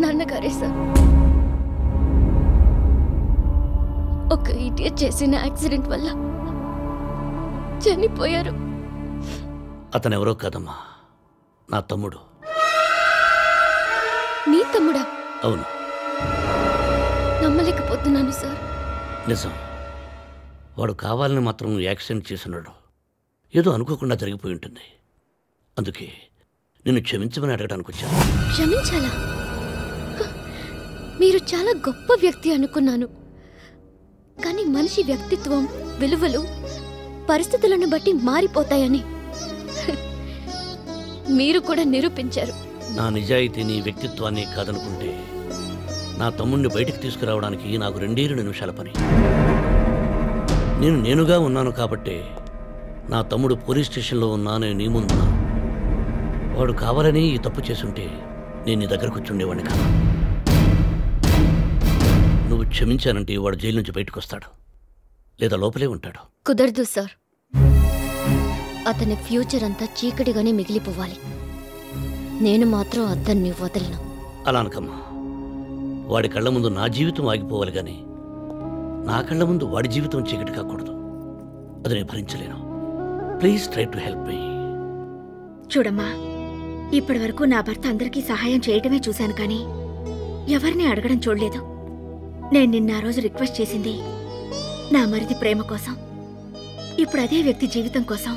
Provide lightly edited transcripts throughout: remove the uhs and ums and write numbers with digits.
నాన్నగారే సార్. ఒక ఇడియట్ చేసిన యాక్సిడెంట్ వల్ల చనిపోయారు. అతనెవరో కాదమ్మా, నా తమ్ముడు. మీ తమ్ముడా? అవును. నమ్మలేకపోతున్నాను సార్. నిజం. వాడు కావాలని మాత్రం యాక్సిడెంట్ చేస్తున్నాడు. ఏదో అనుకోకుండా జరిగిపోయి ఉంటుంది. అందుకే నిన్ను క్షమించమని అడగడానికి వచ్చాను. క్షమించాలా? మీరు చాలా గొప్ప వ్యక్తి అనుకున్నాను. కానీ మనిషి వ్యక్తిత్వం, విలువలు పరిస్థితులను బట్టి మారిపోతాయని మీరు కూడా నిరూపించారు. నా నిజాయితీని, వ్యక్తిత్వాన్ని కాదనుకుంటే నా తమ్ముడిని బయటికి తీసుకురావడానికి నాకు 2 నిమిషాల పని. నేనుగా ఉన్నాను కాబట్టే నా తమ్ముడు పోలీస్ స్టేషన్లో ఉన్నా నేను నీ ముందున్నా. వాడు కావాలని ఈ తప్పు చేసుంటే నేను నీ దగ్గరకు వచ్చి ఉండేవాడిని కాదు. నువ్వు క్షమించానంటే వాడు జైలు నుంచి బయటకు వస్తాడు, లేదా లోపలే ఉంటాడు. కుదరదు సార్. అతని ఫ్యూచర్ అంతా చీకటిగానే మిగిలిపోవాలి. నేను మాత్రం అతన్ని వదలను. అలా అనకమ్మా. వాడి కళ్ళ ముందు నా జీవితం ఆగిపోవాలి కానీ నా కళ్ళ ముందు వాడి జీవితం చీకటి కాకూడదు. అది నేను భరించలేను. Please try to help me. చూడమ్మా, ఇప్పటి వరకు నా భర్త అందరికీ సహాయం చేయటమే చూశాను, కానీ ఎవరిని అడగడం చూడలేదు. నేను నిన్న ఆ రోజు రిక్వెస్ట్ చేసింది నా మరిది ప్రేమ కోసం. ఇప్పుడు అదే వ్యక్తి జీవితం కోసం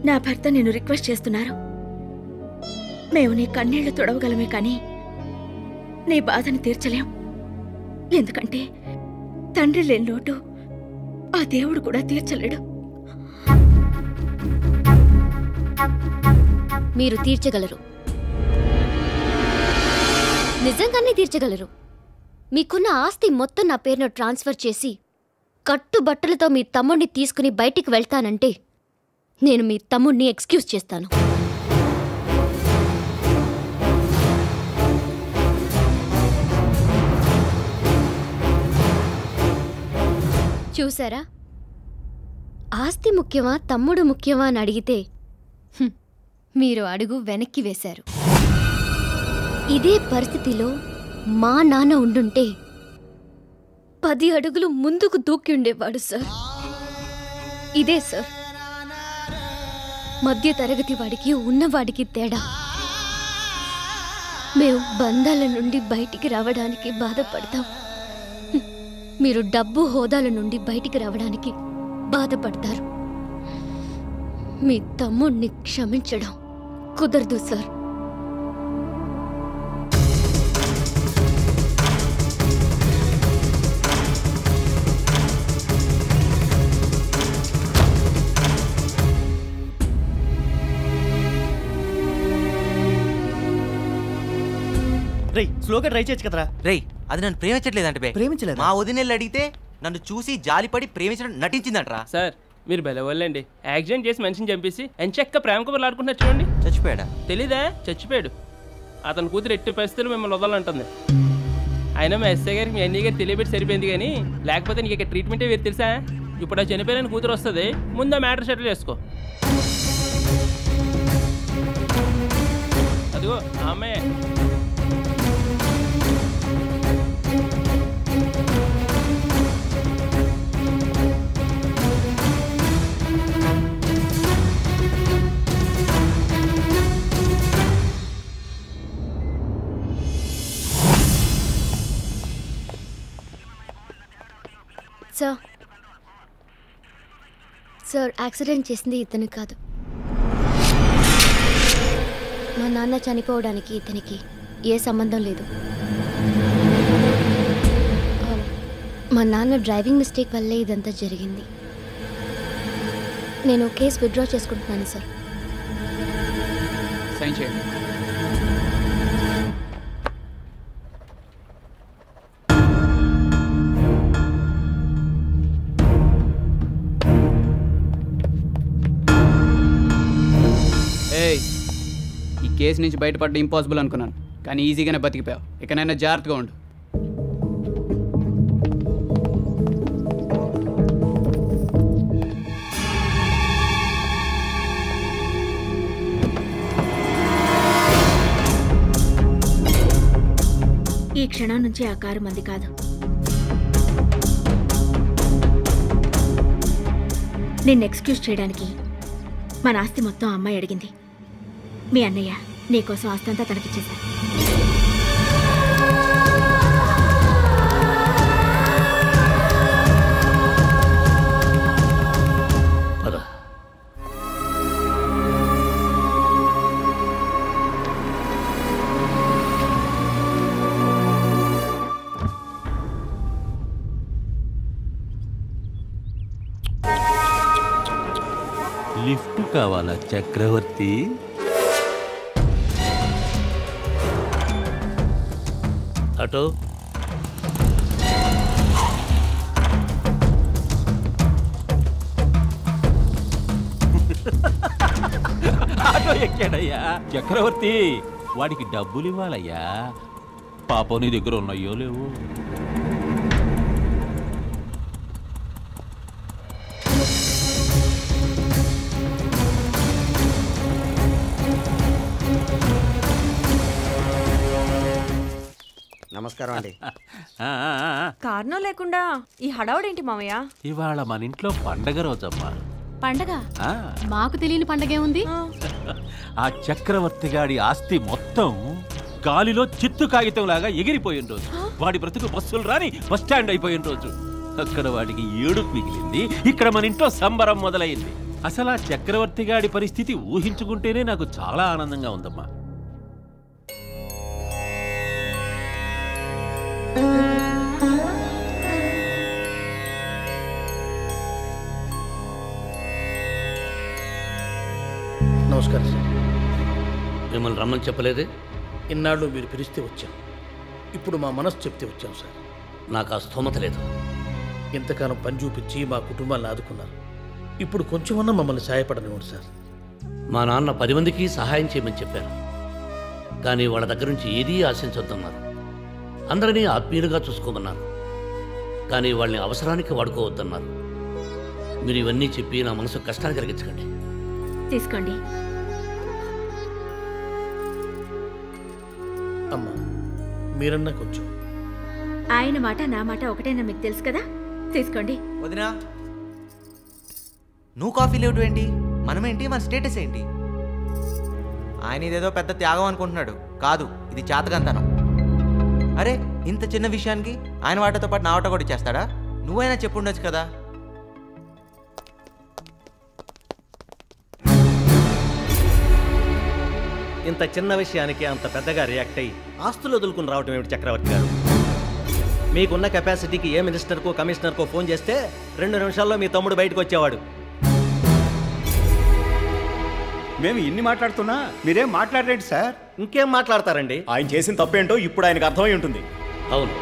నా భర్త నేను రిక్వెస్ట్ చేస్తున్నారు. మేము నీ కన్నీళ్లు తొడవగలమే కానీ నీ బాధను తీర్చలేం. ఎందుకంటే తండ్రి లేని లోటు ఆ దేవుడు కూడా తీర్చలేడు. మీరు తీర్చగలరు, నిజంగానే తీర్చగలరు. మీకున్న ఆస్తి మొత్తం నా పేరును ట్రాన్స్ఫర్ చేసి కట్టుబట్టలతో మీ తమ్ముడిని తీసుకుని బయటికి వెళ్తానంటే నేను మీ తమ్ముడిని ఎక్స్క్యూజ్ చేస్తాను. చూసారా? ఆస్తి ముఖ్యమా, తమ్ముడు ముఖ్యమా అని అడిగితే మీరు అడుగు వెనక్కి వేశారు. ఇదే పరిస్థితిలో మా నాన్న ఉండుంటే 10 అడుగులు ముందుకు దూకి ఉండేవాడు సార్. ఇదే సార్ మధ్య తరగతి వాడికి ఉన్నవాడికి తేడా. మేము బంధాల నుండి బయటికి రావడానికి బాధపడతాం. మీరు డబ్బు హోదాల నుండి బయటికి రావడానికి బాధపడతారు. మీ తమ్ముణ్ణి క్షమించడం కుదరదు సార్. రేయ్, స్లోగా ట్రై చేయొచ్చు కదరా. రేయ్, అది నన్ను ప్రేమించట్లేదంటే బే. ప్రేమించలేదు. మా వదినెళ్ళు అడిగితే నన్ను చూసి జాలిపడి ప్రేమించడం నటించిందంటరా. సార్ మీరు బెలవల్లండి. యాక్సిడెంట్ చేసి మనిషిని చంపేసి ఎంచక్క ప్రేమ కబుర్లు ఆడుకుంటున్నారు చూడండి. చచ్చిపోయాడా? తెలీదా? చచ్చిపోయాడు. అతని కూతురు ఎట్టి పరిస్థితులు మిమ్మల్ని వదలంటుంది. అయినా మా ఎస్ఐ గారికి మీ అన్నీ గారు తెలియబెట్టి సరిపోయింది, కానీ లేకపోతే నీకు ఇక్కడ ట్రీట్మెంటే వేరు తెలుసా. ఇప్పుడు ఆ చనిపోయిన కూతురు వస్తుంది, ముందు ఆ మ్యాటర్ సెటిల్ చేసుకో. అదిగో ఆ అమ్మాయి. సార్ యాక్సిడెంట్ చేసింది ఇతను కాదు. మా నాన్న చనిపోవడానికి ఇతనికి ఏ సంబంధం లేదు. మా నాన్న డ్రైవింగ్ మిస్టేక్ వల్లే ఇదంతా జరిగింది. నేను కేసు విత్డ్రా చేసుకుంటున్నాను సార్. సైన్ చేయండి. ఈ కేసు నుంచి బయటపడడం ఇంపాసిబుల్ అనుకున్నాను, కానీ ఈజీగానే బతికిపోయావు. ఇకనైనా జాగ్రత్తగా ఉండు. క్షణం నుంచి ఆ కారు మంది కాదు. నిన్ను ఎక్స్క్యూజ్ చేయడానికి మన ఆస్తి మొత్తం అమ్మాయి అడిగింది. మీ అన్నయ్య నీకోసం ఆస్తి అంతా తనకిచ్చేశారు. లిఫ్ట్ కావాలా చక్రవర్తి? ఆటో ఆటో ఎక్కాడయ్యా చక్రవర్తి. వాడికి డబ్బులు ఇవ్వాలయ్యా. పాపం నీ దగ్గర ఉన్నాయో లేవు. నమస్కారం అండి. కారణం లేకుండా ఈ హడావుడేంటి మామయ్య? ఇవాళ మన ఇంట్లో పండగ రోజమ్మా. పండగ? మాకు తెలియని పండగే ఉంది. ఆ చక్రవర్తి గాడి ఆస్తి మొత్తం గాలిలో చిత్తు కాగితం లాగా ఎగిరిపోయిన రోజు. వాడి బ్రతుకు బస్సులు రాని బస్ స్టాండ్ అయిపోయిన రోజు. అక్కడ వాడికి ఏడుపు మిగిలింది, ఇక్కడ మన ఇంట్లో సంబరం మొదలైంది. అసలు ఆ చక్రవర్తి గాడి పరిస్థితి ఊహించుకుంటేనే నాకు చాలా ఆనందంగా ఉందమ్మా. నమస్కారం సార్. మిమ్మల్ని రమ్మని చెప్పలేదే? ఇన్నాళ్ళు మీరు పిలిస్తే వచ్చాం. ఇప్పుడు మా మనసు చెప్తే వచ్చాం సార్. నాకు ఆ స్థోమత లేదు. ఇంతకాలం పని చూపించి మా కుటుంబాన్ని ఆదుకున్నారు. ఇప్పుడు కొంచెమన్నా మమ్మల్ని సహాయపడనివ్వండి సార్. మా నాన్న 10 మందికి సహాయం చేయమని చెప్పారు, కానీ వాళ్ళ దగ్గర నుంచి ఏదీ ఆశించొద్దన్నారు. అందరినీ ఆత్మీయులుగా చూసుకోమన్నారు, కానీ వాళ్ళని అవసరానికి వాడుకోవద్దన్నారు. మీరు ఇవన్నీ చెప్పి నా మనసు కష్టాన్ని కలిగించకండి. తీసుకోండి. అమ్మా, మీరన్నా కొంచెం. ఆయన మాట నా మాట ఒకటేనా మీకు తెలుసు కదా. తీసుకోండి. వదినా, నువ్వు కాఫీ లేవు ఏంటి? మనమేంటి, మన స్టేటస్ ఏంటి? ఆయన ఇదేదో పెద్ద త్యాగం అనుకుంటున్నాడు. కాదు, ఇది చాతకంతనం. అరే, ఇంత చిన్న విషయానికి ఆయన వాటతో పాటు నా వాట కూడా ఇచ్చేస్తాడా? నువ్వైనా చెప్పుండొచ్చు కదా. ఇంత చిన్న విషయానికి అంత పెద్దగా రియాక్ట్ అయ్యి ఆస్తులు వదులుకుని రావటం ఏమిటి చక్రవర్తి గారు? మీకున్న కెపాసిటీకి ఏ మినిస్టర్కో కమిషనర్కో ఫోన్ చేస్తే 2 నిమిషాల్లో మీ తమ్ముడు బయటకు వచ్చేవాడు. మేము ఇన్ని మాట్లాడుతున్నా మీరేం మాట్లాడరేంటి సార్? ఇంకేం మాట్లాడతారండి? ఆయన చేసిన తప్పేంటో ఇప్పుడు ఆయనకు అర్థమై ఉంటుంది. అవును,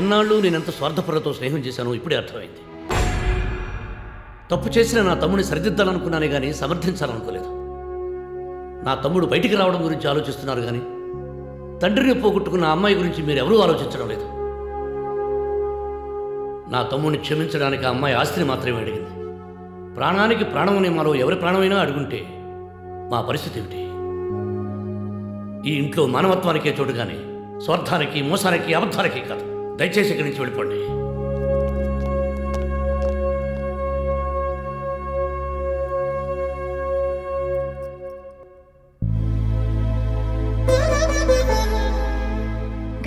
ఇన్నాళ్ళు నేనెంత స్వార్థపరతో స్నేహం చేశానో ఇప్పుడే అర్థమైంది. తప్పు చేసిన నా తమ్ముడిని సరిదిద్దాలనుకున్నానే కానీ సమర్థించాలనుకోలేదు. నా తమ్ముడు బయటికి రావడం గురించి ఆలోచిస్తున్నారు కానీ తండ్రిని పోగొట్టుకున్న అమ్మాయి గురించి మీరెవరూ ఆలోచించడం లేదు. నా తమ్ముడిని క్షమించడానికి ఆ అమ్మాయి ఆస్తిని మాత్రమే అడిగింది. ప్రాణానికి ప్రాణమనే మరో ఎవరి ప్రాణమైనా అడుగుంటే మా పరిస్థితి ఏమిటి? ఈ ఇంట్లో మానవత్వానికే చోటు కానీ స్వార్థానికి, మోసానికి, అబద్ధానికి కాదు. దయచేసి ఇక్కడి నుంచి వెళ్ళిపోండి.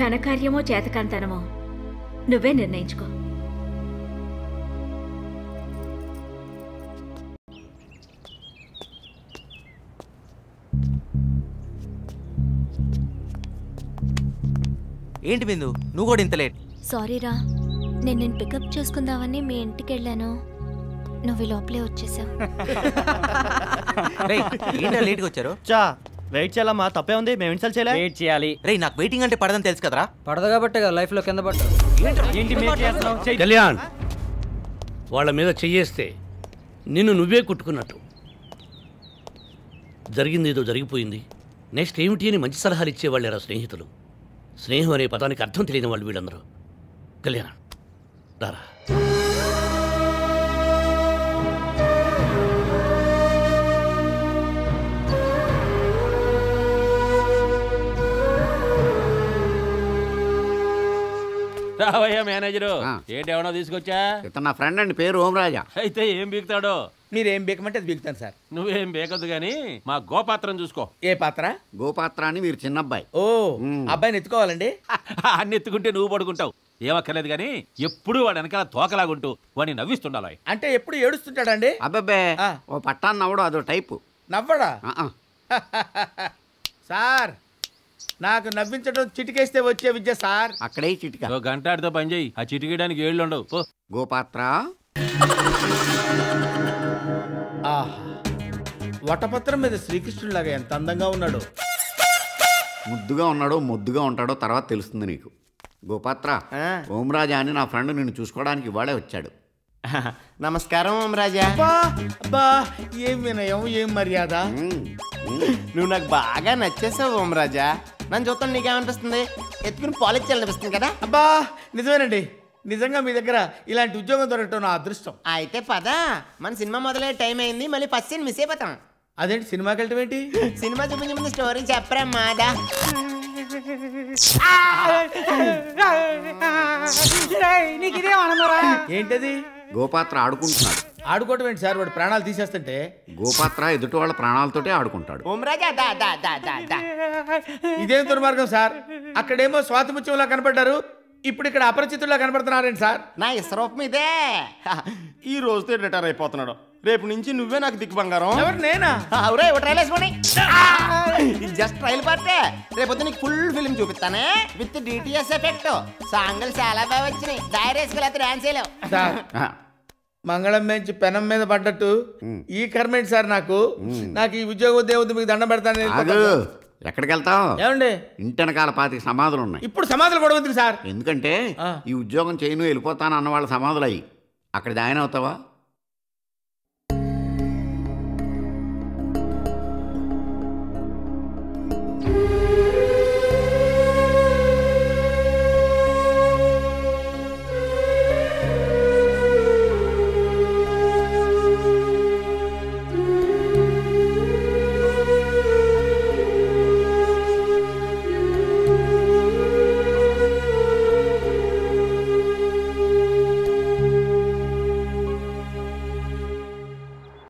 ఘనకార్యమో చేతకాంతనమో నువ్వే నిర్ణయించుకో. ఏంటి బిందు, నువ్వు కూడా ఇంత లేట్? సారీరా, నేను పికప్ చేసుకుందామని మీ ఇంటికి వెళ్ళాను. నువ్వు లోపలే వచ్చేసావు. లేట్గా వచ్చారు. చా వెయిట్ చేయాలమ్మా, తప్పే ఉంది. మేము ఇన్సల్ట్ చేయాలి. వెయిట్ చేయాలి. రే, నాకు వెయిటింగ్ అంటే పడదని తెలుసు కదరా. పడదు కాబట్టి లైఫ్ లో కింద పడ్డా. కళ్యాణ్, వాళ్ళ మీద చెయ్యేస్తే నిన్ను నువ్వే కుట్టుకున్నట్టు. జరిగింది ఏదో జరిగిపోయింది. నెక్స్ట్ ఏమిటి అని మంచి సలహాలు ఇచ్చేవాళ్ళేరా స్నేహితులు. స్నేహం అనే పదానికి అర్థం తెలియని వాళ్ళు వీళ్ళందరూ. కళ్యాణ్, రారా. రావయ్యా మేనేజరు ఏంటి ఏమన్నా తీసుకొచ్చా? ఇతను నా ఫ్రెండ్ అండి, పేరు ఓంరాజా. అయితే ఏం బీకుతాడో? మీరేం బీకమంటే అది బీకుతాను సార్. నువ్వేం బీకద్దు గాని మా గోపాత్రం చూసుకో. ఏ పాత్ర? గోపాత్ర అని మీరు చిన్న అబ్బాయి. ఓ అబ్బాయిని ఎత్తుకోవాలండి. అన్ని ఎత్తుకుంటే నువ్వు పడుకుంటావు. ఏమక్కర్లేదు కానీ ఎప్పుడు వాడు వెనకాల తోకలాగుంటూ వాడిని నవ్విస్తుండాలి. అంటే ఎప్పుడు ఏడుస్తుంటాడండి? అబ్బాబే ఓ పట్టాన్ని నవ్వడం అదో టైపు. నవ్వడా? సార్ నాకు నవ్వించడం చిటికేస్తే వచ్చే విద్య సార్. అక్కడే చిటిక. గంటాడితో పని చేయి. ఆ చిటికేయడానికి ఏళ్ళు ఉండవు. గోపాత్ర. ఆహా, వటపత్రం మీద శ్రీకృష్ణుడిలాగా ఎంత అందంగా ఉన్నాడు. ముద్దుగా ఉన్నాడో ముద్దుగా ఉంటాడో తర్వాత తెలుస్తుంది నీకు. గోపాత్ర, ఓంరాజా అని నా ఫ్రెండ్ నిన్ను చూసుకోవడానికి ఇవాళే వచ్చాడు. నమస్కారం ఓంరాజా. అబ్బా ఏం వినయం, ఏం మర్యాద. నువ్వు నాకు బాగా నచ్చేసావు ఓంరాజా. నన్ను చూస్తాను నీకేమనిపిస్తుంది? ఎత్తుకుని పాలిచ్చాలనిపిస్తుంది కదా? అబ్బా నిజమేనండి. నిజంగా మీ దగ్గర ఇలాంటి ఉద్యోగం దొరకటం నా అదృష్టం. అయితే పదా, మన సినిమా మొదలయ్యే టైం అయింది. మళ్ళీ ఫస్ట్ సీన్ మిస్ అయిపోతాం. అదేంటి సినిమాకి వెళ్ళటం ఏంటి? సినిమా చూపించే ముందు స్టోరీ చెప్పరా మాదా. ఏంటది? గోపాత్ర ఆడుకుంటున్నాడు. ఆడుకోవటం ఏంటి సార్? వాడు ప్రాణాలు తీసేస్తుంటే. గోపాత్ర ఎదుటి వాళ్ళ ప్రాణాలతోటే ఆడుకుంటాడు. ఇదేం దుర్మార్గం సార్? అక్కడేమో స్వాతిముత్యంలా కనపడ్డారు, ఇప్పుడు ఇక్కడ అపరిచితుల్లా కనపడుతున్నారేంటి సార్? నా ఇసరూపం ఇదే. ఈ రోజుతో రిటైర్ అయిపోతున్నాడు. రేపు నుంచి నువ్వే నాకు దిక్కు బంగారం. ఎవరు? నేనా? అవురే ట్రైల్ వేసుకోండి. జస్ట్ ట్రైల్ పార్టే. రేపొద్దు నీకు ఫుల్ ఫిల్మ్ చూపిస్తానే విత్ డిటిఎస్ ఎఫెక్ట్. సాంగులు చాలా బాగా వచ్చినాయి. డైరేసుకెళ్ళి డాన్స్ చేయలేవు. మంగళం మేంచి పెనం మీద పడ్డట్టు ఈ కర్మేంటి సార్? నాకు ఈ ఉద్యోగం దేవుద్దు, మీకు దండం పెడతాను. ఎక్కడికి వెళ్తావు? ఏమండి, ఇంటి వెనకాల 5 సమాధులు ఉన్నాయి. ఇప్పుడు సమాధులు కూడా ఉంది సార్. ఎందుకంటే ఈ ఉద్యోగం చేయను వెళ్ళిపోతాను అన్న వాళ్ళ సమాధులు అయ్యి. అక్కడ జాయిన్ అవుతావా?